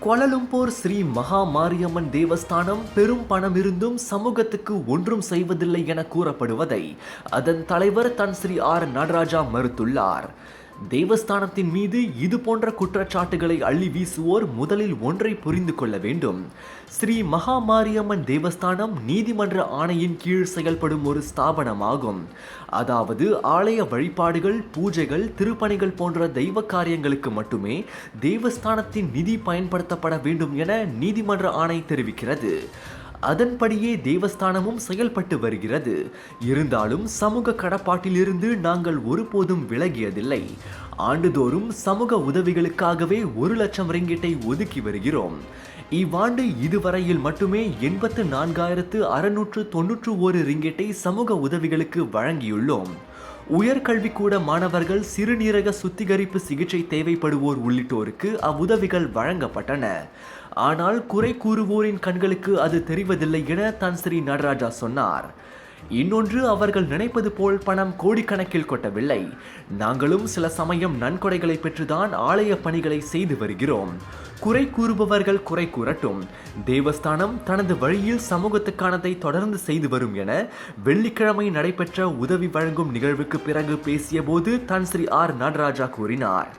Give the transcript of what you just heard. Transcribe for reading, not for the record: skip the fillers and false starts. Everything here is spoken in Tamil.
கோலாலம்பூர் ஸ்ரீ மகா மாரியம்மன் தேவஸ்தானம் பெரும் பணமிருந்தும் சமூகத்துக்கு ஒன்றும் செய்வதில்லை என கூறப்படுவதை அதன் தலைவர் தன் ஸ்ரீ ஆர் நடராஜா மறுத்துள்ளார். தேவஸ்தானத்தின் மீது இது போன்ற குற்றச்சாட்டுகளை அள்ளி வீசுவோர் முதலில் ஒன்றை புரிந்து கொள்ள வேண்டும். ஸ்ரீ மகா மாரியம்மன் தேவஸ்தானம் நீதிமன்ற ஆணையின் கீழ் செயல்படும் ஒரு ஸ்தாபனமாகும். அதாவது ஆலய வழிபாடுகள், பூஜைகள், திருப்பணிகள் போன்ற தெய்வ காரியங்களுக்கு மட்டுமே தேவஸ்தானத்தின் நிதி பயன்படுத்தப்பட வேண்டும் என நீதிமன்ற ஆணை தெரிவிக்கிறது. அதன்படியே தேவஸ்தானமும் செயல்பட்டு வருகிறது. இருந்தாலும் சமூக கடப்பாட்டிலிருந்து நாங்கள் ஒருபோதும் விலகியதில்லை. ஆண்டுதோறும் சமூக உதவிகளுக்காகவே 1 லட்சம் ரிங்கிட்டை ஒதுக்கி வருகிறோம். இவ்வாண்டு இதுவரையில் மட்டுமே 84,691 ரிங்கிட்டை சமூக உதவிகளுக்கு வழங்கியுள்ளோம். உயர்கல்விக்கூட மாணவர்கள், சிறுநீரக சுத்திகரிப்பு சிகிச்சை தேவைப்படுவோர் உள்ளிட்டோருக்கு அவ்வுதவிகள் வழங்கப்பட்டன. ஆனால் குறை கூறுவோரின் கண்களுக்கு அது தெரிவதில்லை என தன் ஸ்ரீ நடராஜா சொன்னார். இன்னொன்று, அவர்கள் நினைப்பது போல் பணம் கோடிக்கணக்கில் கொட்டவில்லை. நாங்களும் சில சமயம் நன்கொடைகளை பெற்றுதான் ஆலய பணிகளை செய்து வருகிறோம். குறை கூறுபவர்கள் குறை கூறட்டும். தேவஸ்தானம் தனது வழியில் சமூகத்துக்கானதை தொடர்ந்து செய்து வரும் என வெள்ளிக்கிழமை நடைபெற்ற உதவி வழங்கும் நிகழ்வுக்கு பிறகு பேசிய போது தன் ஸ்ரீ ஆர் நடராஜா கூறினார்.